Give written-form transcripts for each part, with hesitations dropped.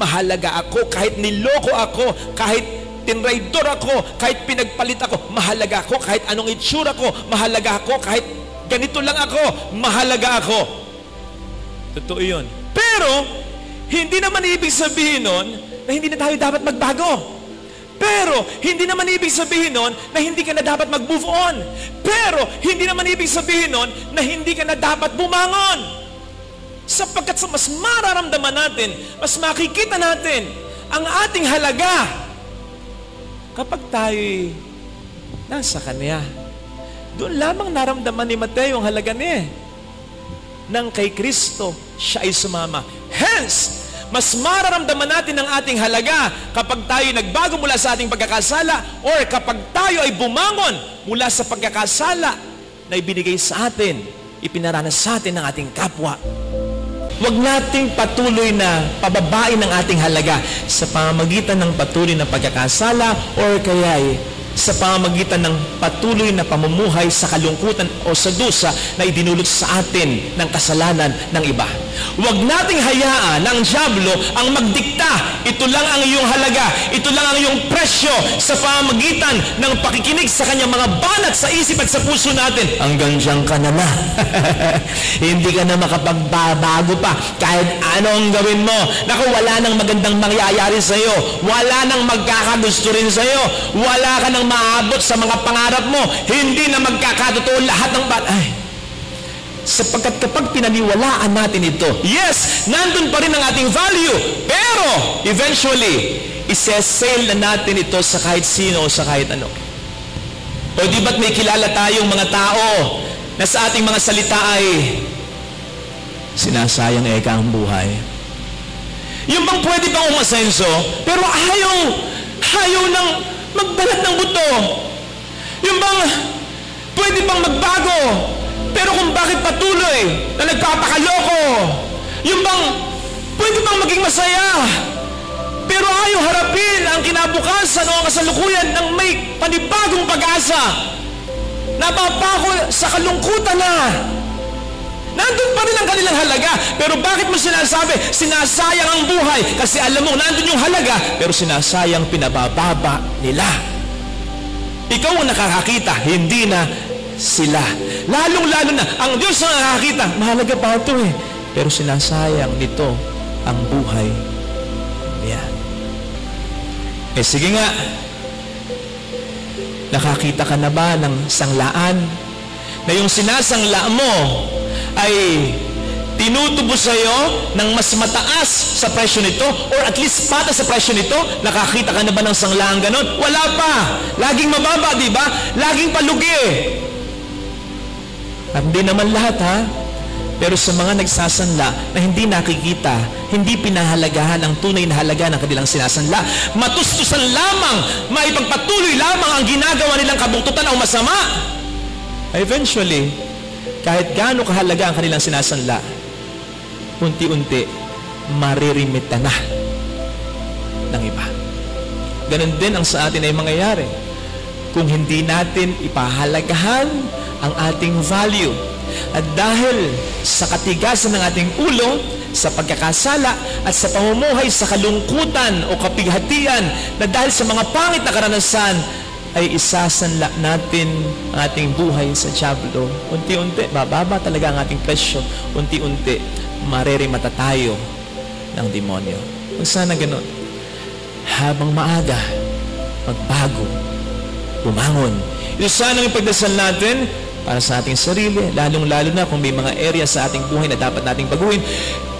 mahalaga ako. Kahit niloko ako, kahit tinraidor ako, kahit pinagpalit ako, mahalaga ako. Kahit anong itsura ko, mahalaga ako. Kahit ganito lang ako, mahalaga ako. Totoo yun. Pero, hindi naman ibig sabihin nun na hindi na tayo dapat magbago. Pero, hindi naman ibig sabihin nun na hindi ka na dapat mag-move on. Pero, hindi naman ibig sabihin nun na hindi ka na dapat bumangon. Sapagkat mas mararamdaman natin, mas makikita natin ang ating halaga kapag tayo'y nasa Kanya. Doon lamang naramdaman ni Mateo ang halaga niya. Nang kay Kristo, siya ay sumama. Hence, mas mararamdaman natin ang ating halaga kapag tayo nagbago mula sa ating pagkakasala or kapag tayo ay bumangon mula sa pagkakasala na ibinigay sa atin, ipinaranas sa atin ng ating kapwa. Huwag nating patuloy na pababain ang ating halaga sa pamamagitan ng patuloy na pagkakasala or kaya sa pamamagitan ng patuloy na pamumuhay sa kalungkutan o sa dusa na idinulot sa atin ng kasalanan ng iba. Huwag nating hayaan ng dyablo ang magdikta. Ito lang ang iyong halaga. Ito lang ang iyong presyo sa pamamagitan ng pakikinig sa kanyang mga banat sa isip at sa puso natin. Hanggang diyan ka na. Hindi ka na makapagbabago pa. Kahit anong gawin mo. Naku, wala nang magandang mangyayari sa iyo. Wala nang magkakagusto rin sa iyo. Wala ka nang maabot sa mga pangarap mo. Hindi na magkakatotoo lahat ng sapagkat kapag pinaniwalaan natin ito, yes, nandun pa rin ang ating value, pero eventually isesale na natin ito sa kahit sino o sa kahit ano. O di ba't may kilala tayong mga tao na sa ating mga salita ay sinasayang eka ang buhay? Yung bang pwede pang umasenso pero ayaw nang magbalat ng buto? Yung bang pwede pang magbago pero kung bakit patuloy na nagpapakaloko? Yung bang pwede bang maging masaya pero ayaw harapin ang kinabukasan o ang kasalukuyan ng may panibagong pag-asa? Napapako sa kalungkutan na. Nandun pa rin ang kanilang halaga, pero bakit mo sinasabi sinasayang ang buhay? Kasi alam mo, nandun yung halaga, pero sinasayang, pinabababa nila. Ikaw ang nakakakita, hindi na sila. Lalong-lalo na, ang Diyos ang nakakita, mahalaga pa ito pero sinasayang nito ang buhay niya. Sige nga, nakakita ka na ba ng sanglaan na yung sinasangla mo ay tinutubo sa iyo ng mas mataas sa presyo nito or at least patas sa presyo nito? Nakakita ka na ba ng sanglaan ganon? Wala pa. Laging mababa, di ba? Laging palugi. At hindi naman lahat, pero sa mga nagsasanla na hindi nakikita, hindi pinahalagahan ang tunay na halaga ng kanilang sinasanla, matustusan lamang, maipagpatuloy lamang ang ginagawa nilang kabungtutan o masama, eventually, kahit gaano kahalaga ang kanilang sinasanla, unti-unti, maririmita na ng iba. Ganon din ang sa atin ay mangyayari. Kung hindi natin ipahalagahan ang ating value, at dahil sa katigasan ng ating ulo, sa pagkakasala at sa pamumuhay sa kalungkutan o kapighatian na dahil sa mga pangit na karanasan, ay isasanla natin ang ating buhay sa dyablo. Unti-unti, bababa talaga ang ating presyo. Unti-unti, maririmata tayo ng demonyo. Kung sana ganun, habang maaga, magbago, bumangon. Ito sana ang ipagdasal natin para sa ating sarili, lalong-lalo na kung may mga area sa ating buhay na dapat nating baguhin.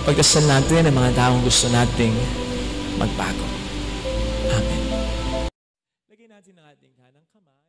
Pagdasal natin ang mga taong gusto nating magbago. Amen. Lagyan natin ang ating kanang kamay.